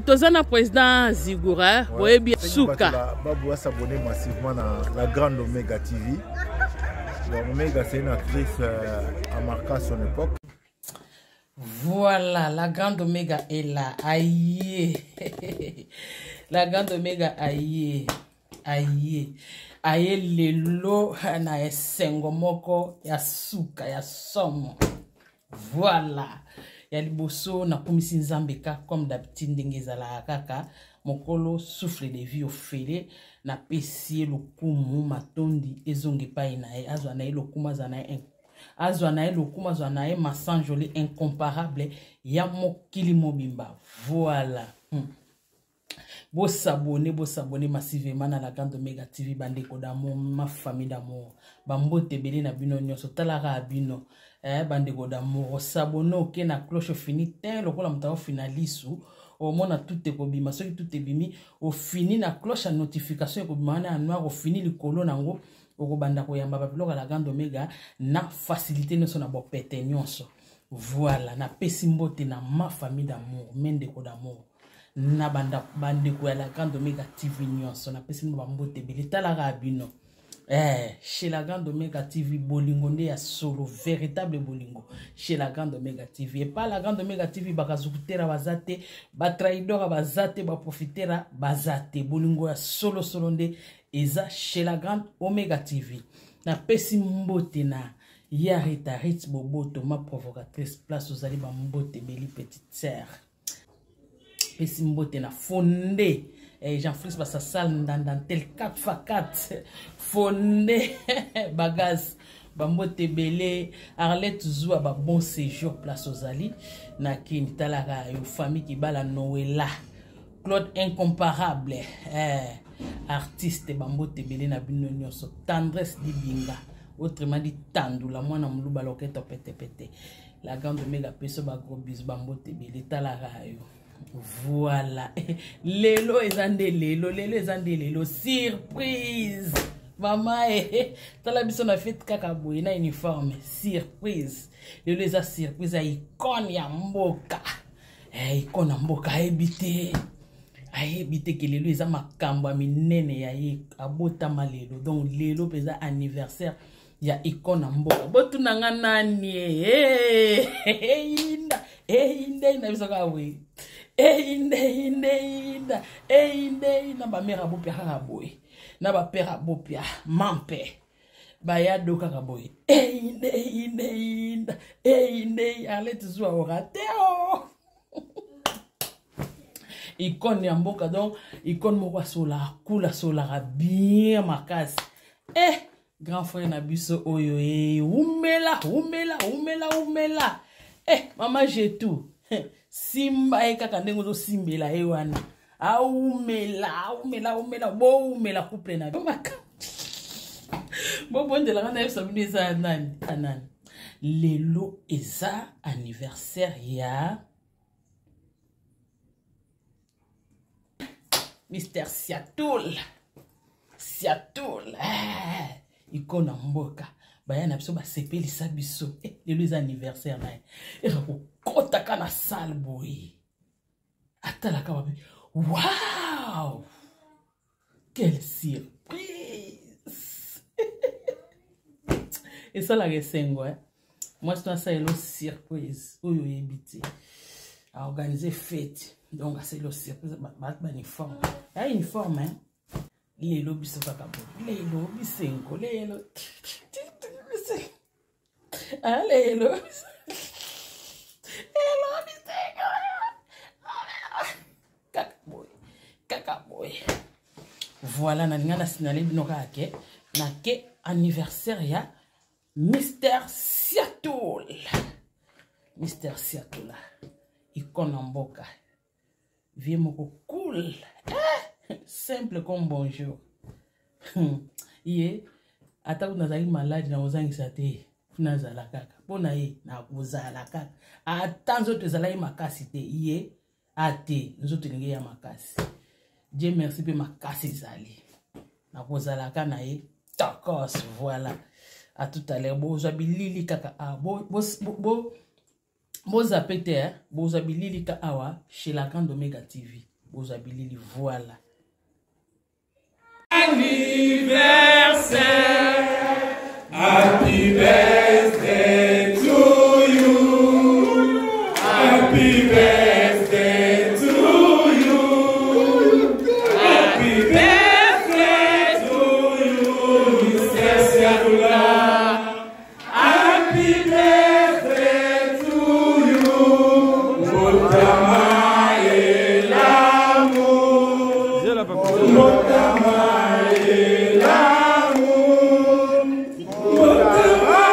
Tozana président Zigura, ouais, bien Souka. Babou a s'abonner massivement à la grande Omega TV. Omega, c'est une actrice à marquer à son époque. Voilà, la grande Omega est là. Aïe. La grande Omega, aïe. Aïe. Aïe, lelo, na esengo moko, ya Souka, ya somo. Voilà. Ya liboso na komisi nzambeka comme d'habitude ndenge zala kaka mokolo souffle de vie ofele na pesi lokumu matondi ezonge pa na e azwa na lokuma za na e azwa na lokuma za na e masanjoli incomparable ya mokili mobimba. Voilà. Bo s'abonner massivement na la grande Omega TV bandeko d'amour, ma famille d'amour. Bambote belé na bino nyonso talara bino. Bandeko d'amour, s'abonner ok na cloche fini ten lokola mutao finalisu. Au moins tout est kobima, soki tout est bimi, au fini na cloche à notification kobima na noir au fini le colo nango au banda ko yamba babilo la grande Omega na facilité nyonso na bo pete nyonso. Voilà, na pesimbote na ma famille d'amour, mendeko d'amour. Na banda bandeko ya la grande Omega TV nyonso na pesi mbambote belita la rabino chez la grande Omega TV bolingo nde ya solo véritable bolingo chez la grande Omega TV et pas la grande Omega TV bakazukutera bazate ba traidora bazate ba profitera bazate bolingo ya solo nde eza chez la grande Omega TV na pesi mbote na ya Rita Ritz Boboto ma provocatrice place aux ali ba mbote beli petite sœur. Pesi mbote na fondé Jean-Fils basa salle dans tel 4x4 fondé bagaz bambote belé Arlette Zoua ba bon séjour place aux ali na kin talara yo famille qui bala Noëlla Claude incomparable artiste bambote belé na bino nyonso tendresse di binga autrement dit tandula mwana muluba loketo pete la grande Omega peso ba gros bis bambote belé talara yo. Voilà. Lelo ezande lelo surprise. Maman tala biso na fête kaka boy na uniforme surprise. Lelo eza surprise a icône ya mboka. Icône ya mboka ebité. Ebité ke lelo eza makambo minene ya ye abotama lelo. Donc lelo peza anniversaire ya icône ya mboka. Botu nanga nani inda ina biso ka we. Inda ba mère abopia kaka boy na ba père abopia mampe ba ya do kaka boy inda Arlette Zoua orateo icône ya mboka donc icône moko sola kula sola bien makasi grand frère na biso oyo umela maman j'ai tout simba kaka ndengo zo simbela wana umela bo couple na maka bo bondela kana yesa bino eza nani lelo eza anniversaire ya Mr. Siatoul ikona mboka baya na biso ba sepelisa biso lelo eza anniversaire na ko kota kana salle boy atala ka babi wow quelle surprise et ça la resengo moi je dois ça une surprise oyo ebiti a organiser fête donc c'est le surprise ba uniforme ya uniforme lelo biso kaka boy lelo bisengo lelo lelo Kaka boy. Voilà, na linga na signalé bino kake na ke anniversaire ya Mr. Siatoul. Mr. Siatoul. Icône mboka. Vie moko cool. Simple comme bonjour. Ye ata unazali malade na ozangisa te. Funazala kaka. Pona ye na kuzala kaka. Ata nzoto ezala makasi te. Ye ate nzoto lingi ya makasi. Dieu merci pour ma casse zali. Na kozala kana ye takos voilà. À tout à l'heure bo zabilili kaka bo Mozapete, Bozabilili ka awa chez la grande Omega TV. Bozabilili, voilà. Anniversaire, happy birthday to you, happy birthday to you, happy birthday to you, Mr. Siadoula, happy birthday to you, Motama et l'amour, Motama et l'amour, Motama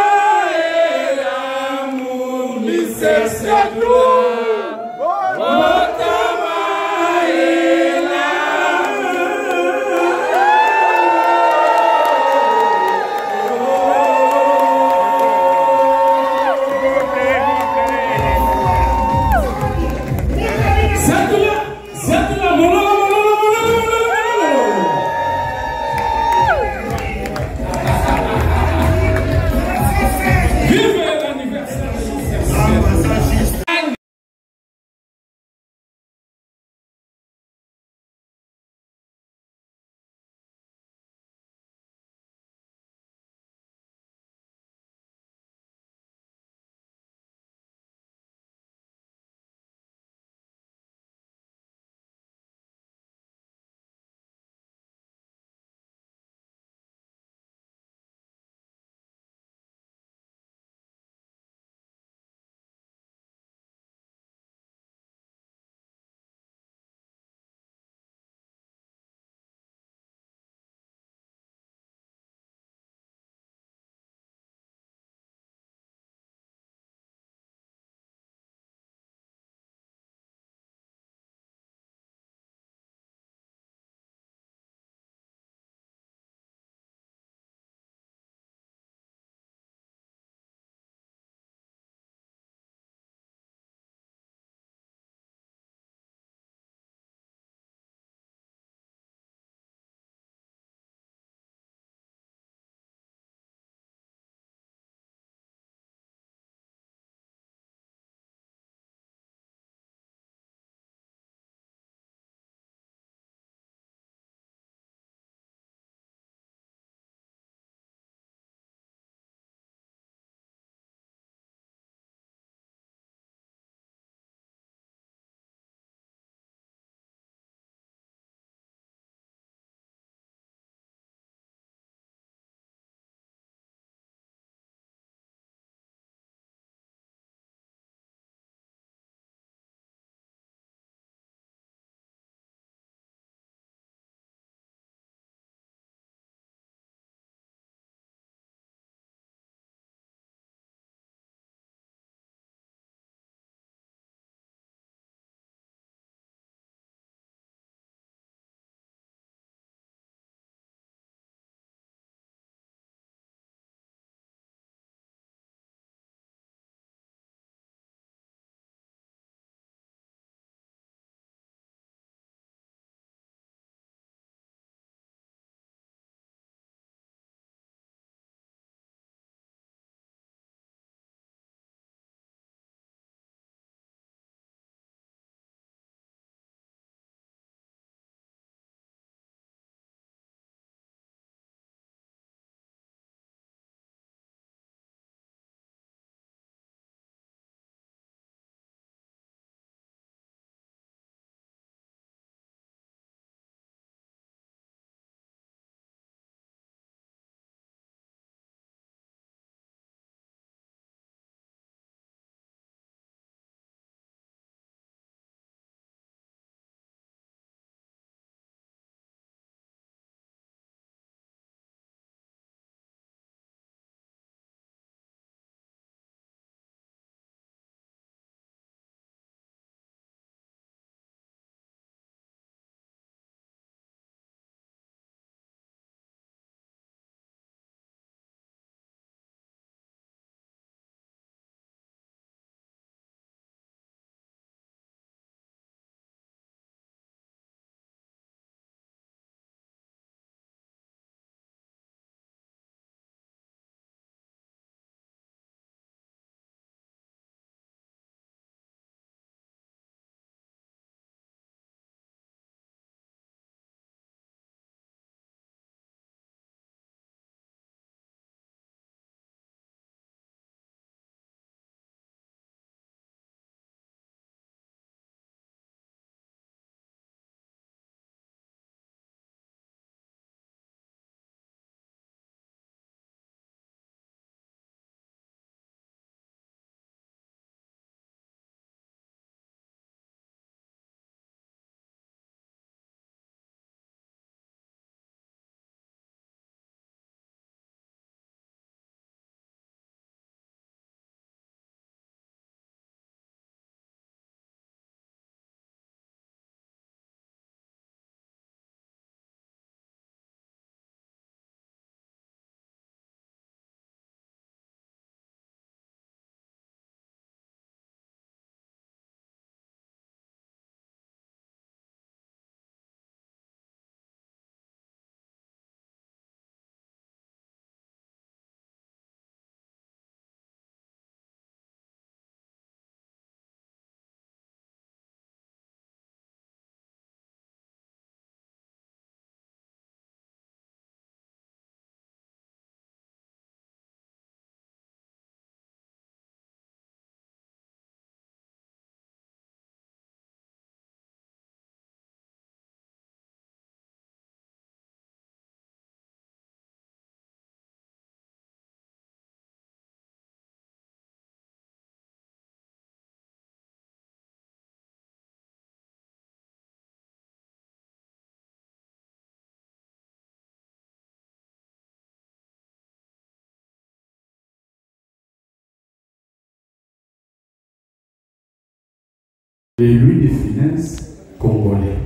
Les lui des finances congolais.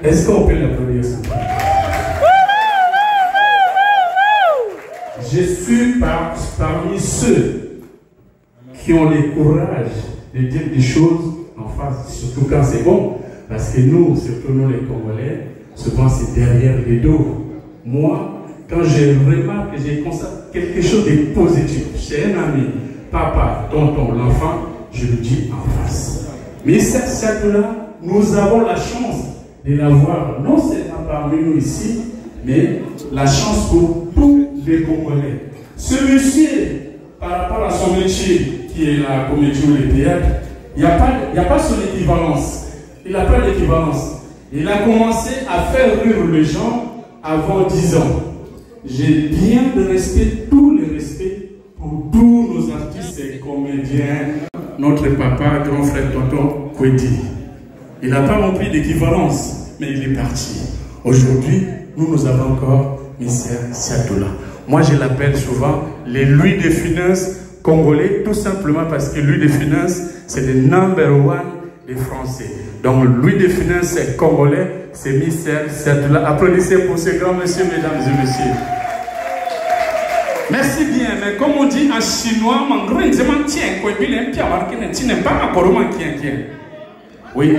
Est-ce qu'on peut l'applaudir? Je suis parmi ceux qui ont le courage de dire des choses en face, surtout quand c'est bon, parce que nous, surtout nous les Congolais, souvent c'est derrière les dos. Moi, quand je remarque que j'ai constaté quelque chose de positif chez un ami, papa, tonton, l'enfant, je le dis en face. Mais cette salle-là, nous avons la chance de l'avoir, non seulement parmi nous ici, mais la chance pour tous les Congolais. Ce monsieur, par rapport à son métier, qui est la comédie ou le théâtre, il n'y a pas son équivalence. Il n'a pas d'équivalence. Il a commencé à faire rire les gens avant 10 ans. J'ai bien de respect, tout le respect pour tous nos artistes et comédiens. Notre papa, grand frère tonton Kwedi. Il n'a pas rempli d'équivalence, mais il est parti. Aujourd'hui, nous avons encore M. Siatoula. Moi, je l'appelle souvent les Louis des finances congolais, tout simplement parce que Louis des finances, c'est le number one des Français. Donc, Louis des finances congolais, c'est M. Siatoula. Applaudissez pour ce grand monsieur, mesdames et messieurs. Merci bien, mais comme on dit en chinois, oui,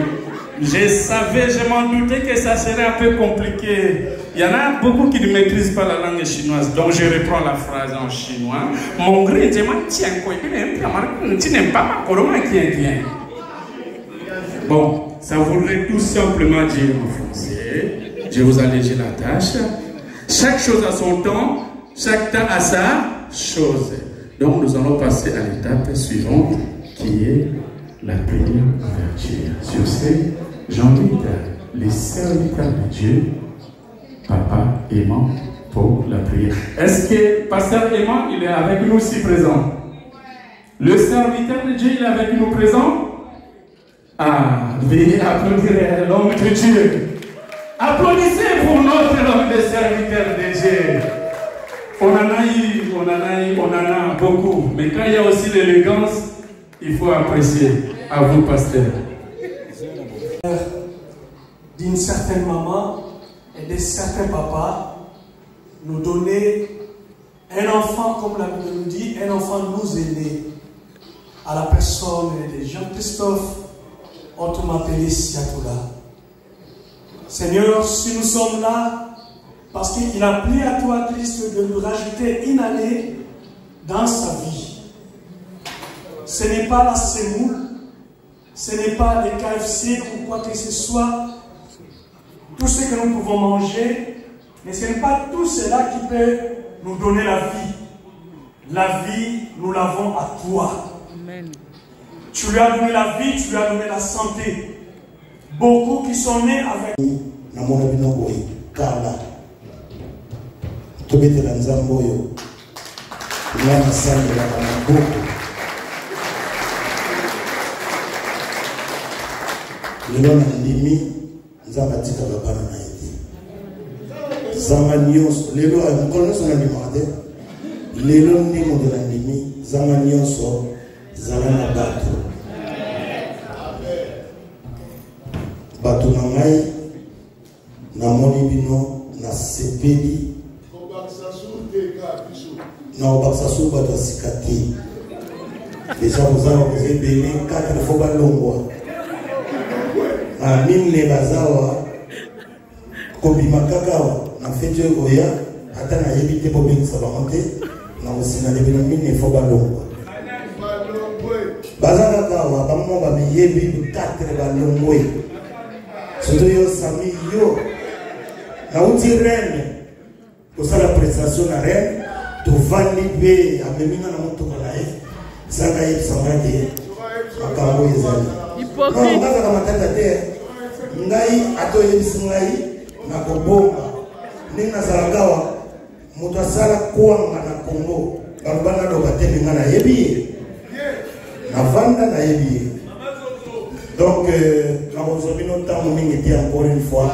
je savais, je m'en doutais que ça serait un peu compliqué. Il y en a beaucoup qui ne maîtrisent pas la langue chinoise, donc je reprends la phrase en chinois. Bon, ça voudrait tout simplement dire en français, je vous allège la tâche. Chaque chose a son temps, chaque temps a sa chose. Donc nous allons passer à l'étape suivante qui est la prière ouverture. Sur ce, j'invite les serviteurs de Dieu, papa aimant, pour la prière. Est-ce que pasteur aimant, il est avec nous ici présent? Le serviteur de Dieu, il est avec nous présent? Ah, veuillez applaudir l'homme de Dieu. Applaudissez pour notre homme de serviteur de Dieu. On en a beaucoup. Mais quand il y a aussi l'élégance, il faut apprécier. À vous, pasteur. D'une certaine maman et de certains papas, nous donner un enfant, comme la Bible nous dit, un enfant nous aider à la personne de Jean-Christophe, autrement appelé Siatoula. Seigneur, si nous sommes là, parce qu'il a plu à toi, Christ, de nous rajouter une année dans sa vie. Ce n'est pas la semoule, ce n'est pas le KFC ou quoi que ce soit, tout ce que nous pouvons manger, mais ce n'est pas tout cela qui peut nous donner la vie. La vie, nous l'avons à toi. Amen. Tu lui as donné la vie, tu lui as donné la santé. Beaucoup qui sont nés avec... tobetela nzambe oyo nga nasandelaka maboko lelo na ndimi nzambe atikaka bana na ye te zanga nyonso lelo mokolo nyonso nandimaka te lelo nde moto na ndimi zanga nyonso zala na bato na ngai namoni bino na sepeli na obakisa su bato ya sika te deja kozala koza ebele 4 fo balongwa mine bazawa kobima kaka awa na feti oyo koya ata nayebi te bobengisa bango te na kosinga bino mine fo balongwa baza kaka awa bango bameyebi 4 balongwe soto yo sami yo nauti rene kosala prestation na rene tovandi mpe ameminga na motoka na ye zanga yebisanga te makambo ezali ngazaka matata te ngai ata oyebisi ngai na kobomba ndenge nazalaka awa moto asala kwanga na Kongo baloba nadoka te menga nayebi ye navanda nayebi ye donc nakozwa bino ntango mingi te encore une fois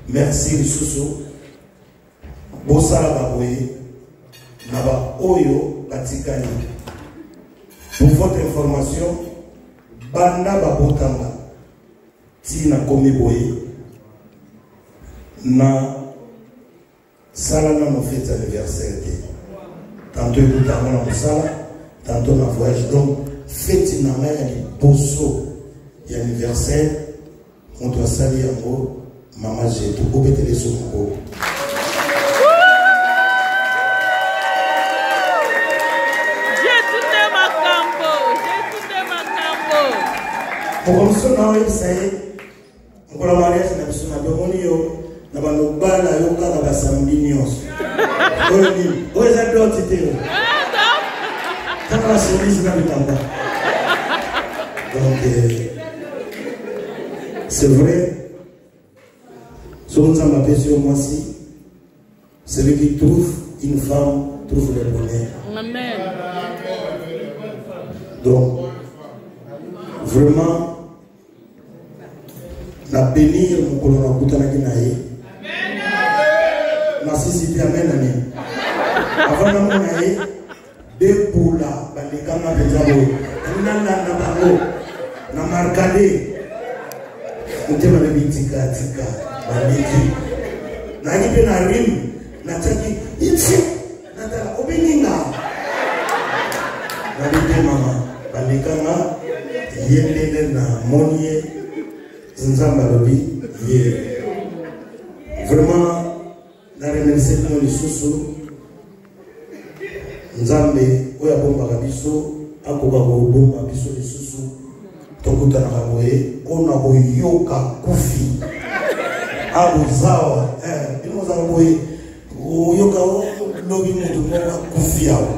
merci lisusu bosalaka boye na baoyo batikali. Pour votre information, banda babotanga si na komi boye na sala na nos fêtes anniversaire tantôt écoutama na mosala tantôt na voyage donc fête na ngai ya liboso ya anniversaire moto asali yango mama jetu obetele so moko Pour na oyebisa ye mokolo mariage na biso na domoni yo na banobala yoka na basamedi nyonso oyo nini oyo eza doti te tanga baservise na bitamba donc c'est vrai soki nzambe apesi yo mwasi celui qui trouve une femme trouve le bonheur. Amen. Donc vraiment na bénir mokolo na kutanaki na ye nasisi te amen nani avant namona ye debula balekanga mpenza boye nalanda bango na markade motema nabi tikatika baleki naki mpe na rime natiaki iti natala obeninga nabi te mama balekanga ye ndenge na moni ye nzambe alobi ye vraiment na remercie bino lisusu nzambe oyo abombaka biso akoka kobomba biso lisusu tokutanaka boye mpona koyoka kufi abozawa bino ozaka boye oyoka lobi moto moko akufi awa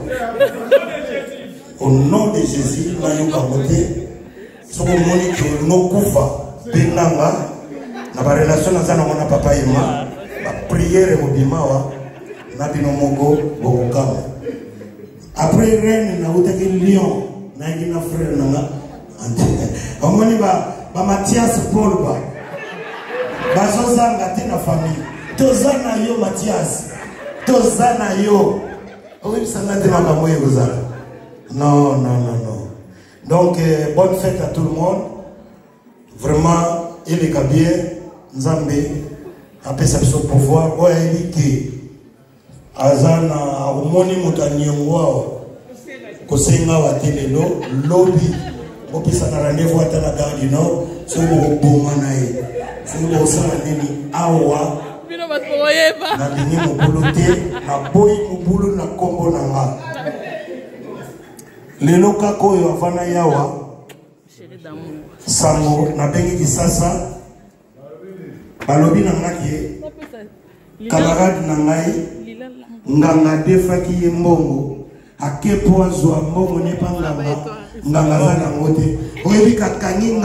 au nom de Jésus nayoka kote soko moni ke nokufa benanga na ba relation na zana mona papa yema ba prière mobimawa na bino moko bokokama après reine na utaki lion na ngina frère nanga omoni ba Mathias Paul ba bazozanga te na famille tozana yo Mathias tozana yo oyi sanga te makambo ye kozala non non non non donc bonne fête à tout le monde vraiment il est bien nzambe apesa biso pouvoir oyo ayebi ke aza na omoni moto aniongo awa kosenga awa te lelo lobi bopesana rendez-vous ata na gare du nord soki bokoboma na ye soki bokosala nini awa nabimi mobulu te naboyi mobulu na nkombo na nga lelo kaka oyo avana yawa sango nabengi sasa balobi na ngaki camarade na ngai nganga defaki ye mbongo ake po azwa mbongo nepa nganga aza nango te oyebi kakangi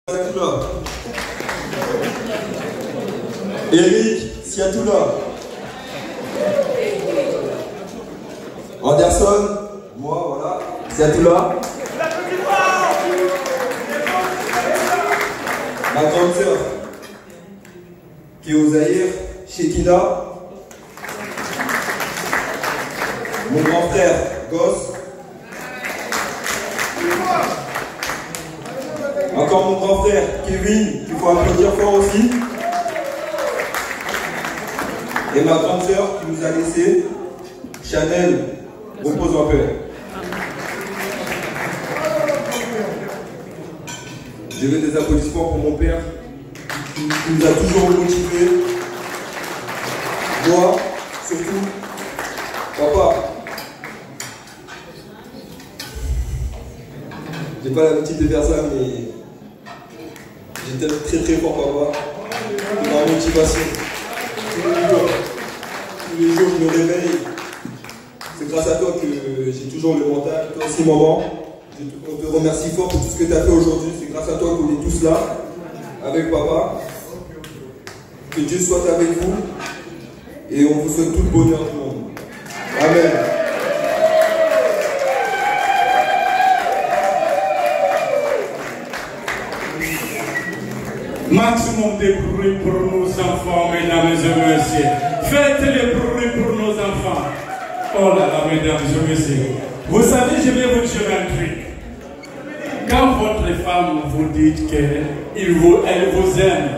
Siatoula. Eric Siatoula. Anderson, moi, voilà. Siatoula. Ma grande sœur, qui est au Zaïre, Shekina. Mon grand frère, Goss. Encore mon grand frère, Kevin, qu'il faut applaudir fort aussi. Et ma grande sœur qui nous a laissé, Chanel, repose en paix. Je veux des applaudissements pour mon père, qui nous a toujours motivés. Moi, surtout, papa. J'ai pas l'habitude de faire ça, mais j'étais très très fort, papa. Ma motivation. Tous les jours, je me réveille. C'est grâce à toi que j'ai toujours le mental. Toi aussi, maman. On te remercie fort pour tout ce que tu as fait aujourd'hui. C'est grâce à toi qu'on est tous là, avec papa. Que Dieu soit avec vous. Et on vous souhaite tout le bonheur du monde. Amen. Maximum de bruit pour nos enfants, mesdames et messieurs. Faites le bruit pour nos enfants. Oh là là, mesdames et messieurs. Vous savez, je vais vous dire un truc. Quand votre femme vous dit qu'elle vous aime,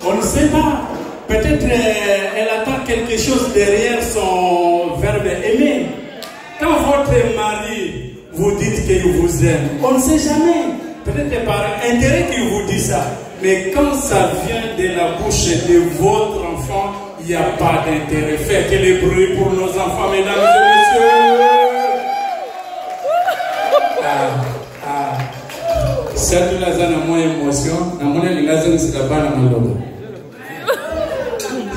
on ne sait pas. Peut-être elle attend quelque chose derrière son verbe aimer. Quand votre mari vous dit qu'il vous aime, on ne sait jamais. Peut-être par intérêt qu'il vous dit ça. Mais quand ça vient de la bouche de votre enfant, il n'y a pas d'intérêt. Faites le bruit pour nos enfants, mesdames et messieurs. Cette lazana moins émotion, na mon lazana c'est la bana maloba.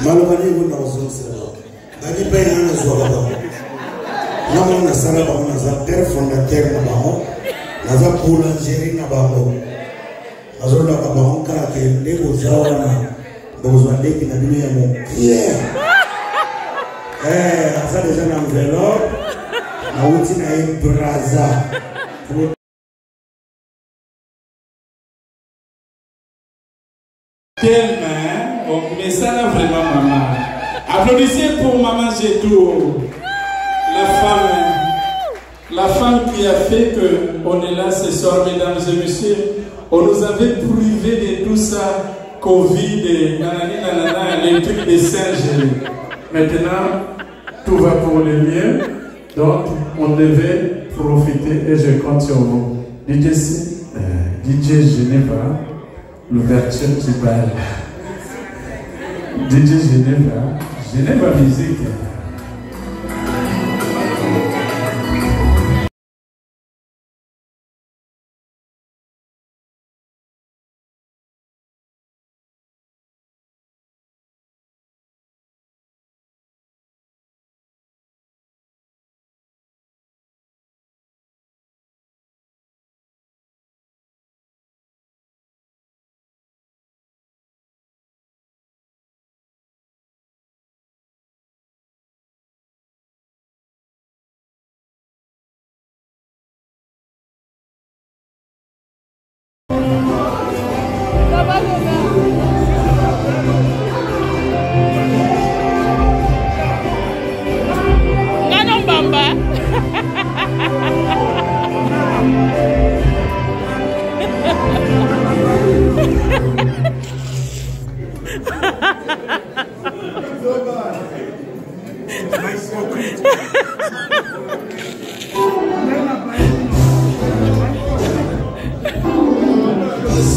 Maloba ni vous n'avez pas de pain à la soirée. Nous avons un salaire, nous avons un père fondateur, nous avons un boulangerie, nous avons azolo la baon kala ke ndeko zawana bozo ndeki na bino ya mo asa déjà na enveloppe na uti na braza Quelle main, mais ça là vraiment maman. Applaudissez pour maman Géto, la femme qui a fait que on est là ce soir, mesdames et messieurs. On nous avait privé de tout ça, Covid, et les trucs de singes. Maintenant, tout va pour le mieux. Donc, on devait profiter et je compte sur vous. DJ Geneva, l'ouverture qui parle. DJ Geneva musique.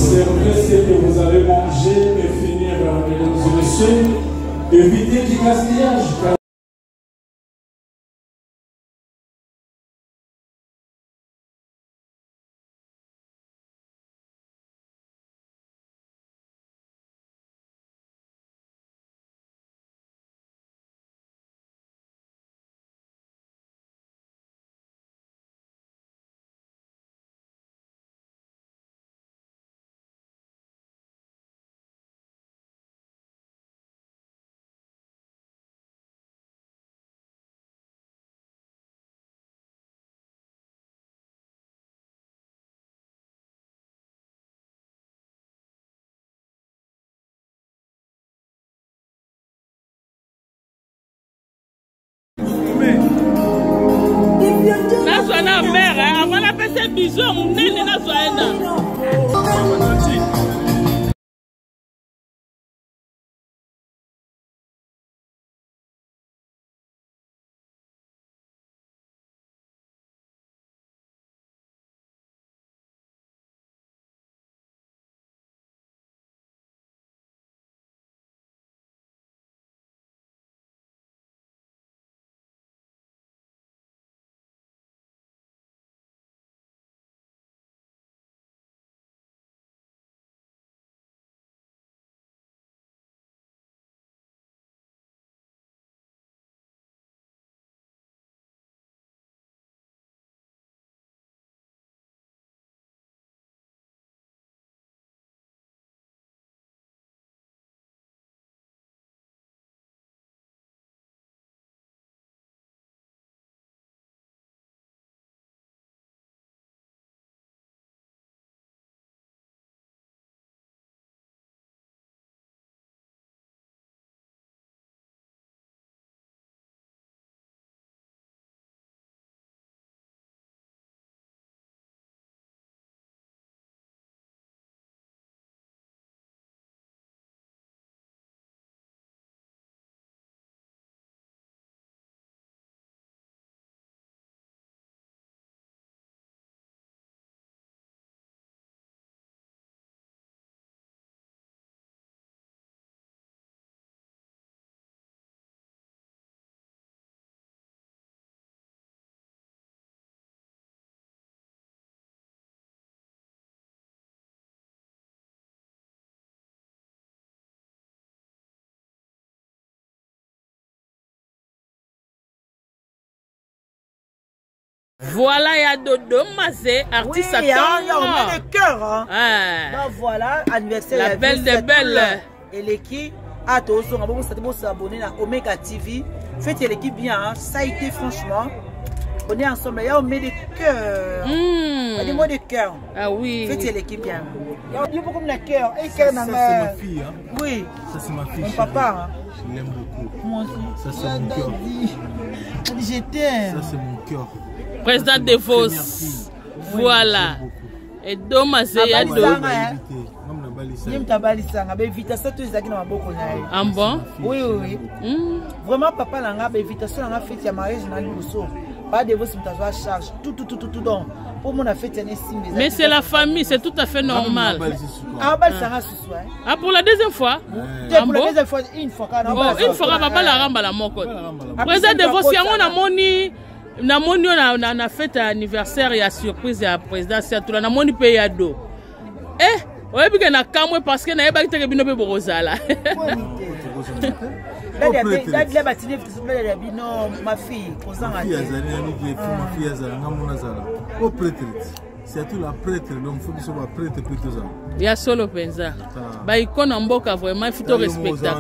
C'est vrai ce que vous allez manger et finir, mesdames et messieurs. Évitez du gaspillage. nazwa na mère avant napesa biso munene nazwa ena. Voilà, il y a Dodo Mazé, artiste à temps. On met le cœur. Hein. Ah. Donc voilà, anniversaire. La belle des belles. Et l'équipe, à tous, on va s'abonner à Omega TV. Faites l'équipe bien, hein. Ça a été franchement. On est ensemble, on met le cœur. Des mots de cœur. Ah oui. Faites l'équipe bien. Il y a beaucoup de cœur. Ça, c'est ma fille. Hein. Oui. Ça, c'est ma fille. Mon papa. Hein. Je l'aime beaucoup. Moi aussi. Ça, c'est mon cœur. Je t'aime. Ça, c'est mon cœur. Président de Vos. Voilà. Et Domazé, il y a deux. Ah bon? Oui, oui, oui. Vraiment, papa, l'a invitation à la fête de mariage dans le pas de vos charge. Tout donc. Pour mon affaire, mais c'est la famille, c'est tout à fait normal. Ah, pour la deuxième fois? Pour la deuxième fois, une fois. Une fois, papa la ramba la moko. Président de Vos, il y a un moni. Na fête anniversaire ya surprise ya président Siatoula na moni pe ya do. Oyebi ke na kamwe parce que na yeba kiteke bino pe borozala. Ma fille, c'est tout la prêtre, donc il faut que ce soit prêtre plutôt ça. Il y a solo penza. Ba icône en boka vraiment il faut te respecter.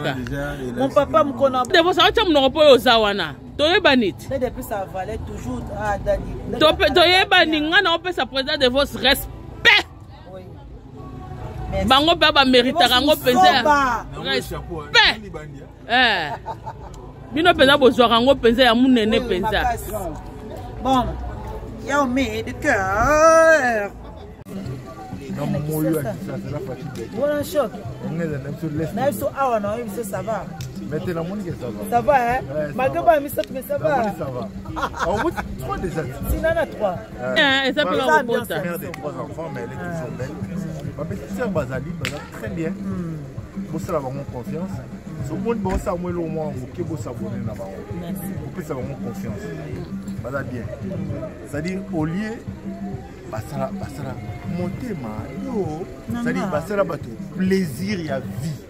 Mon papa me connaît. De vos ça tu me reposer aux zawana. Toyeba nit. Depuis ça valait toujours à Dani. Toyeba ninga na opesa président de vos respect. Oui. Bango baba mérite rango penza. Respect. Bino penza bozwa rango penza ya munene penza. Bon. Y'a mis de cœur. Voilà, choc. Ça va. Ça va, hein? Malgré pas, mais ça va. Ça va. On vous dit 3 déjà. Il y en a 3. Elle s'appelle la robot. Elle est mère des 3 enfants, mais elle est toujours belle. Ma petite sœur Bazali, très bien. Vous savez avoir confiance. Ce monde, bon, ça, moi, au moins, vous pouvez vous abonner là-bas. Vous pouvez avoir confiance. Voilà bien. C'est-à-dire, au lieu, basala, monter ma, c'est-à-dire, basala, plaisir, il y a vie.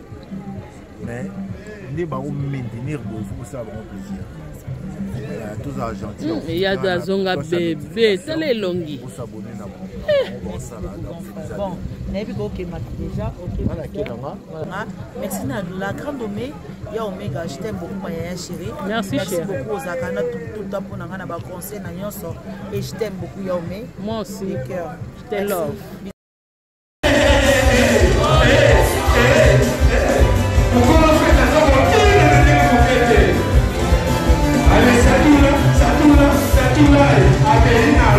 Mais, il faut maintenir, il faut avoir plaisir. Tous argentins. Il y a des zonga bébé, c'est les longues. Vous s'abonner là-bas. Bon, déjà, merci la grande Omé, il y a Omega, je t'aime beaucoup, ma chérie. Merci beaucoup aux Akana, tout le temps pour nous conseil, et je t'aime beaucoup, Yaomé. Moi aussi, je te love. Allez, Satoula, Satoula, Satoula, Abelina.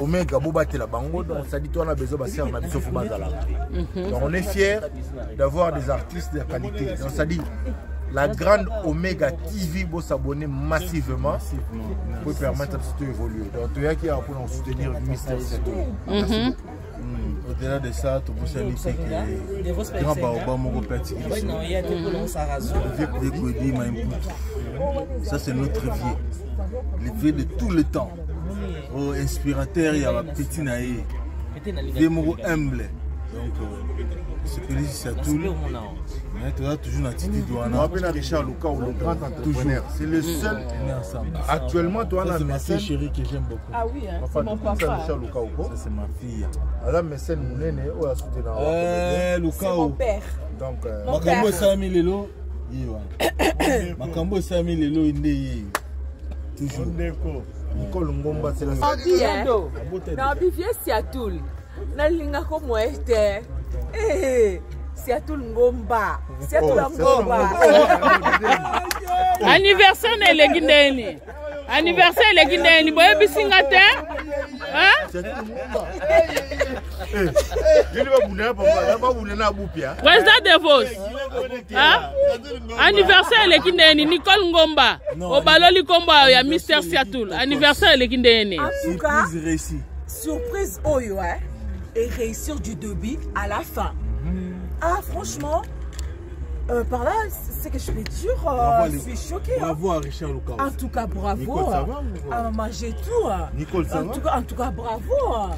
Omega Bobate la Bango, donc ça dit toi on a besoin de faire un abisso Fubazala. Donc on est fiers d'avoir des artistes de qualité. Donc ça dit la grande Omega TV pour s'abonner massivement pour permettre à tout évoluer. Donc tu as qui a pour nous soutenir Mister Seto. Au-delà de ça, tu peux saluer que grand baobab mon petit. Ça c'est notre vieux. Le vieux de tout le temps. Au inspirateur, il y a un petit naïe. Des mots humbles. Donc, c'est Félix Satoul. Mais tu as toujours une attitude. On appelle Richard Luka, le grand entrepreneur. C'est le seul. Actuellement, toi, on a un mécène chéri que j'aime beaucoup. Ah oui, hein, c'est mon papa. Richard Luka, ça c'est ma fille. Alors, mécène, mon aîné, on a soutenu. C'est mon père. Donc, Makambo Sami Lelo. Makambo Sami Lelo, il est toujours. Nicole Ngomba, c'est la Nabi vie Seattle. Nalinga comme était. Seattle Ngomba. Seattle Ngomba. Anniversaire ne legindeni. Anniversaire legindeni. Boye bisingate. Hein? Président de Vos. Anniversaire legindeni Nicole Ngomba. Obaloli Komba ya Mister Seattle. Anniversaire legindeni. Surprise réussi. Surprise Oyo et réussir du début à la fin. Ah franchement, par là, c'est que je vais dire, je suis choquée. Bravo à Richard Luka. En tout cas, bravo. Nicole, ça va, à manger tout. Nicole, ça va? En tout cas, bravo.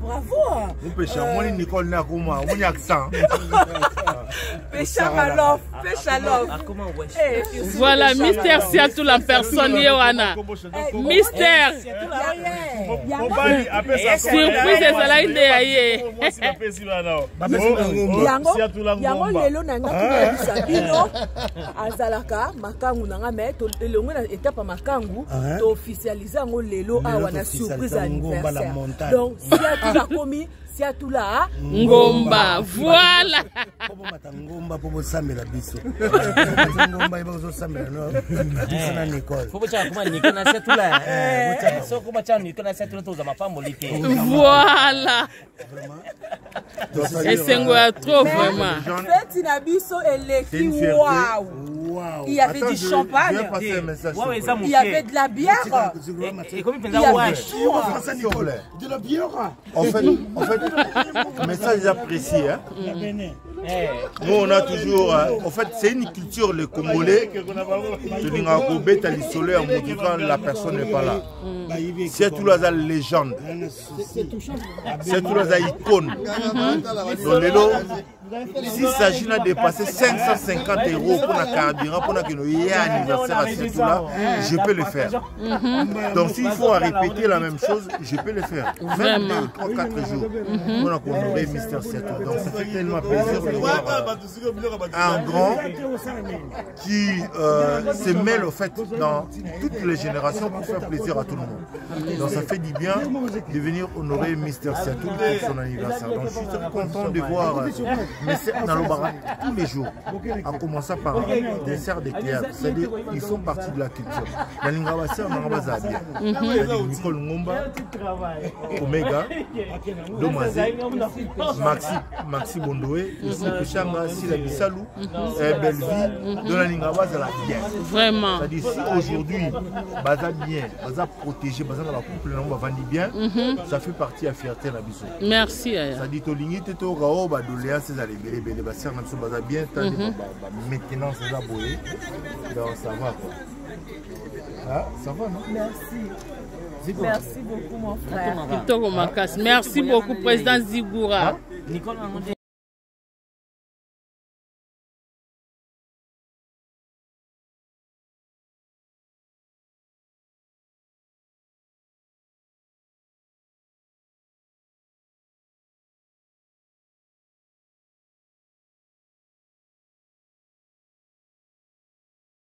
Bravo. Vous pêchez, moi, Nicole, n'a comment? On y a accent. Péchamalof. Péchalof. Voilà, Mister Seattle la personne Yohana. Mister. Surprise de Zala Inde. Yango lelo nanga tuna bino azalaka makangu nanga me to elongo na étape makangu to officialiser ngo lelo awa na surprise anniversaire. Donc si tu la commis si tu la Ngomba voilà Ngomba pour samela biso Ngomba ibo samela no na Nicole faut pas comment Nicole na c'est tout là so comment tu Nicole na c'est tout to za mapambo lité voilà et c'est quoi trop vraiment fête na biso eleki waouh il y avait du champagne il y avait de la bière et comme il faisait de la bière en fait message apprécié hein. Nous on a toujours en fait c'est une culture les Congolais quand la personne n'est pas là. C'est tout la légende. C'est tout la icône. Donc les lots s'il s'agit de dépasser 550 € pour la carburant pour notre anniversaire à ce là, je peux le faire. Donc s'il faut répéter la même chose, je peux le faire. 22, 3, 4 jours. On a honoré Mister Seattle. Donc ça fait tellement plaisir de voir un grand qui se mêle au fait dans toutes les générations pour faire plaisir à tout le monde. Donc ça fait du bien de venir honorer Mister Seattle pour son anniversaire. Donc je suis très content de voir Nalobara tous les jours, en commençant par des serres de théâtre, c'est-à-dire ils font partie de la culture. La Lingabasser, Nangabazabia, Nicole Ngomba, Omega, Domaze, Maxi Bondoé, Pichanga, Sila Bissalou, Belleville, de la Lingabaz à la bière. Vraiment. C'est-à-dire si aujourd'hui, Baza bien, Baza protégé, Baza dans la couple, on va vendre bien, ça fait partie de la fierté de la Bissau. Merci. Ça dit Tolingi, Teto, Gao, Badoléa, c'est les bébés. Bien, maintenant c'est la boue. Donc ça va quoi. Ah, ça va non? Merci. Merci beaucoup mon frère. Merci beaucoup président Zigoura.